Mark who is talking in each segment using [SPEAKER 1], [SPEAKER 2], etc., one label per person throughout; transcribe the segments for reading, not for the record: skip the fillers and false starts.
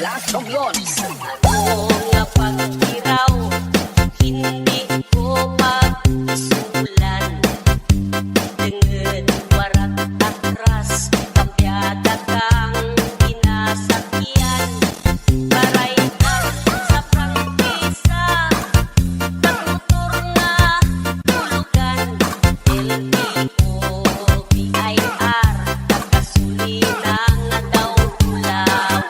[SPEAKER 1] Last Romlones.
[SPEAKER 2] Ano nga pagkiraw, hindi ko pag-isulan. Denged warat atras, kampyada kang kinasakyan. Paraitan sa prangkisa, pagmotor na tulugan. LTO, BIR, nakasuli na nga daw tulawan.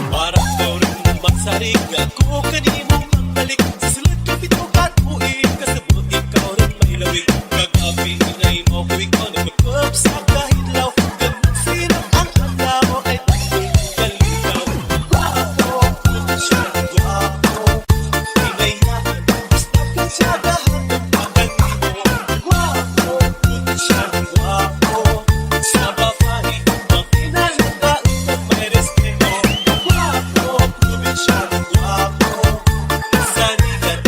[SPEAKER 1] Para daw rin magsarig ako kanimo magbalik. Sulat ka pito at uwi kasabot ikaw rin may lawig. Kagabi inay mo kuwig ko nagpapap sa kahilaw. Ganun sinang ang alaw ay bakul kalinaw. Guwapo, siya guwapo. Inayahan, basta ka siya dahan ng paganimo. Guwapo, siya guwapo. Sa babae, makinalagaan ng may respeto. Guwapo, siya guwapo. Sarigan,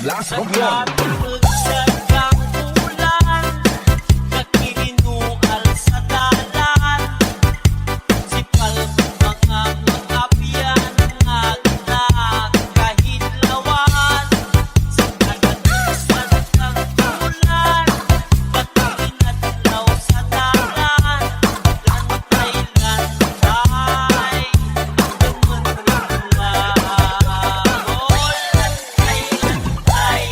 [SPEAKER 3] Last Rockland.
[SPEAKER 2] Pagsagang ulan, kakininual sa dalan, sipal mga apyan nagkahidlawan, sa kagatusan ng ulan, patinadlaw sa dalan, lantay-lantay, dumunula. Lantay-lantay,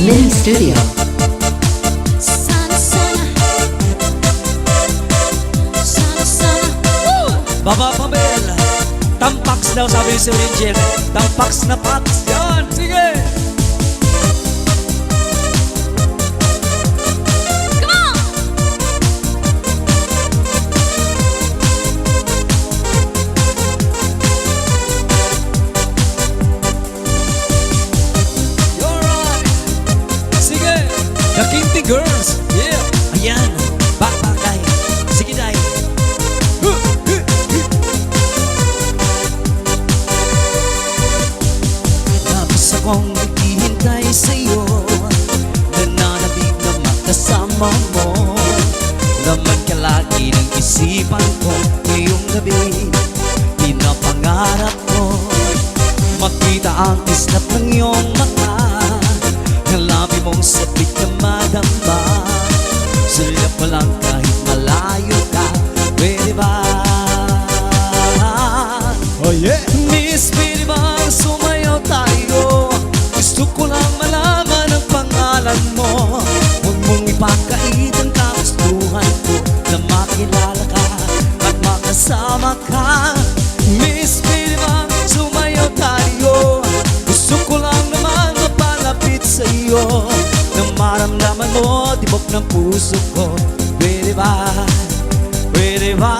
[SPEAKER 3] Mini Studio.
[SPEAKER 4] Sana, sana. Sana, sana. Woo!
[SPEAKER 2] Baba Pamel, tampaks daw sabi ni Sir Angel. Tampaks na paks. Yan, sige.
[SPEAKER 4] Come on!
[SPEAKER 2] You're right. Sige. The Kinty Girls. Yeah. Ayan. Backpack day. Sige day. Labis akong naghihintay sa'yo, nananabig na makasama mo. Laman ka lagi ng isipan ko ngayong gabi. Pinapangarap ko makita ang kislap ng iyong mata, ng labi mong sabik na madamba. Sulap mo lang kahit malayo ka, pwede ba? Oh yeah! Miss, pwede bang sumayaw tayo? Gusto ko lang malaman ang pangalan mo. Huwag mong ipakait ang kagustuhan ko na makilala ka at makasama ka. Miss, pwede bang sumayaw tayo? Gusto ko lang naman mapalapit sa iyo, nang maramdaman mo tibok ng puso ko. Pwede ba? Pwede ba?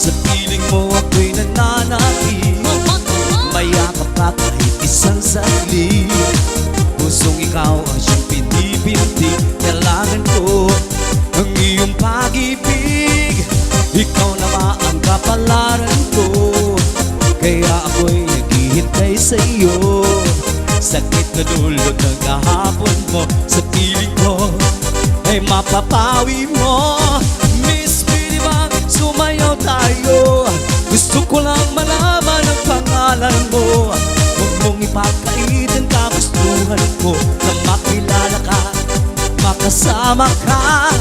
[SPEAKER 2] Sa piling mo ako'y nananakit, mayakap ka kahit isang saglit. Pusong ikaw ang siyang pinipinti, kailangan ko ang iyong pag-ibig. Ikaw na ba ang kapalaran ko, kaya ako'y naghihintay sa iyo. Sakit na dulot ng kahapon mo, sa piling ko ay mapapawi mo. Miss, pwede bang sumayaw tayo? Gusto ko lang malaman ang pangalan mo. Huwag mong ipakait ang kagustuhan ko na makilala ka, makasama ka.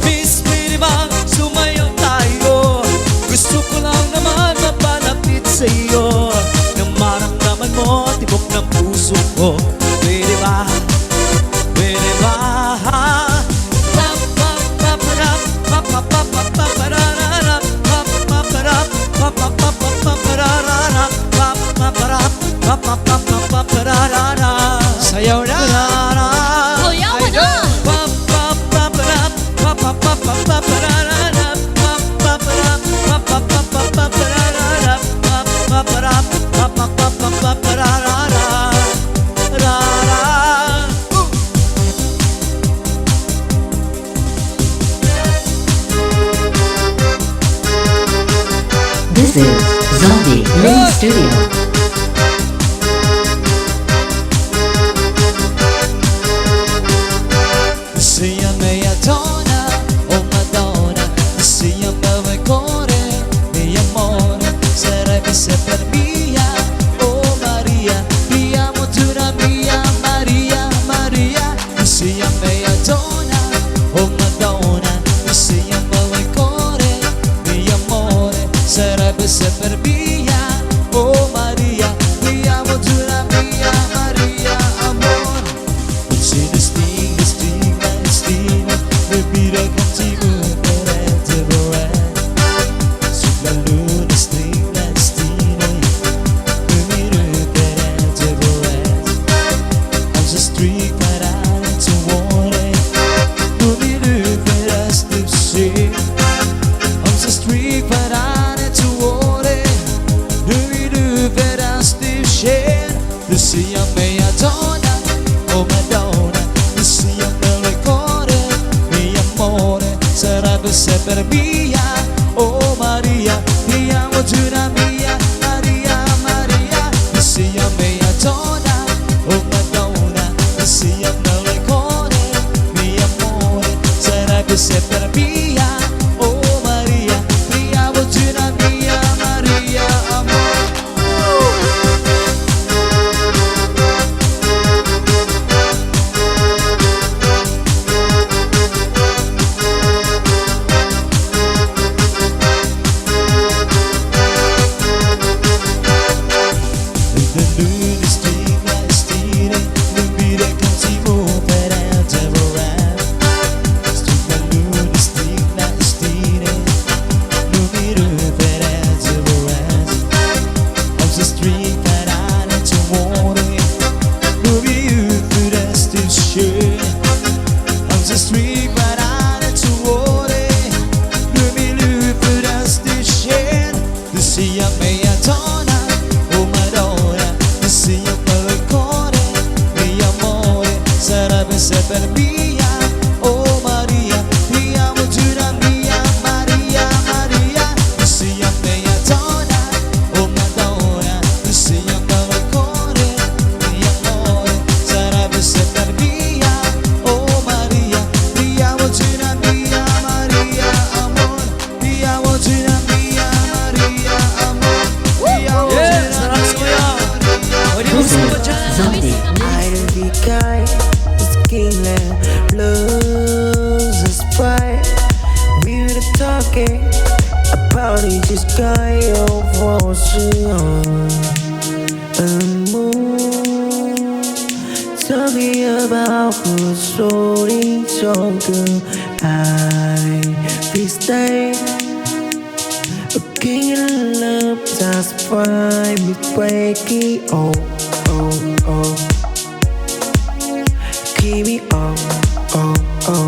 [SPEAKER 2] Miss, pwede bang sumayaw tayo? Gusto ko lang naman mapalapit sa iyo, nang maramdaman mo tibok ng puso ko. Pwede ba? Pwede ba? Sayaw na!
[SPEAKER 4] Kuya mo na!
[SPEAKER 3] This is Zombie Mini Studio.
[SPEAKER 2] Síame a donna, oh Madonna, síame al cuore, mi amore, sarebbe se per mia, oh Maria, ti amo tu la mia, Maria, Maria. Síame a donna, oh Madonna, síame al cuore, mi amore, sarebbe se per mia, oh Maria, ti amo tu la mia, Maria, amor. Se destino, destino, vivere contigo per eternamente. Sulla luna stringa destino, vivere per eternamente. I'm so street but I need to want it. Vivere per estesi. I'm so street but I need to want it. Vivere per estesi. Síame a donna, oh Madonna, síame al cuore, mi amore, sarebbe se per via, oh Maria, ti amo giura mia, Maria, Maria. Síame a donna, oh Madonna, síame al cuore, mi amore, sarebbe se per via, oh Maria, ti amo giura mia, Maria, amore. sempre mia, oh Maria, ti amo giura mia, Maria, Maria. Tu sei la mia donna, oh Madonna, tu sei il mio cuore, mio amore, sarebbe sempre mia, oh Maria, ti amo giura mia, Maria, amore, ti amo giura mia, Maria, amore, ti amo
[SPEAKER 5] Yes,
[SPEAKER 2] giura
[SPEAKER 5] sarap kuya. O di mo
[SPEAKER 3] This
[SPEAKER 5] gusto ko
[SPEAKER 3] is
[SPEAKER 5] dyan.
[SPEAKER 3] Zombie.
[SPEAKER 6] I'll be kind, skin and blues is bright. We were talking about it, just got your voice on the moon. Talking about good story, talking I be staying. King in love, that's why me breaking. Oh, oh, oh. Keep me oh, oh, oh.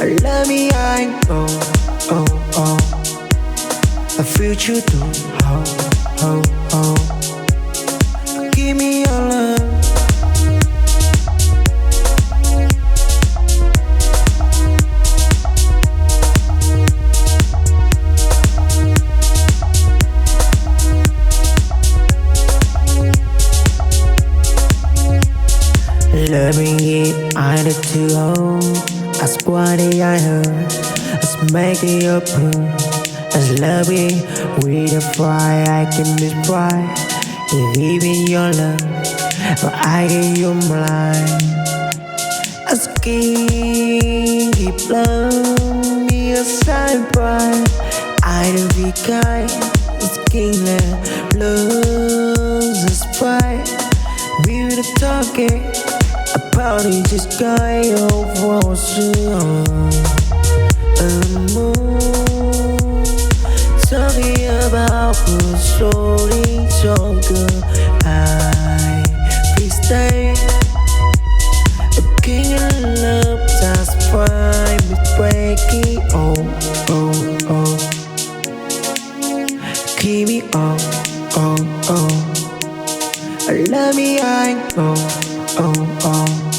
[SPEAKER 6] I love me, I go, oh, oh. I feel you do, oh, oh, oh. Give me your love. Loving it, I did too old. That's what I heard. Let's make it up. Let's love it with a fire. I can destroy. You give me your love, but I give you mine. A skin keep love me a side bright. I do be kind. Skin and blues is bright. We were talking about it, just got your voice on the moon. Talking about good story, so good. I be staying. A king in love, that's why me breaking. Oh, oh, oh. Keep me oh, oh, oh. I love me, I go, oh, oh.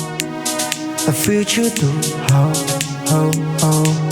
[SPEAKER 6] I feel you do, oh, oh, oh.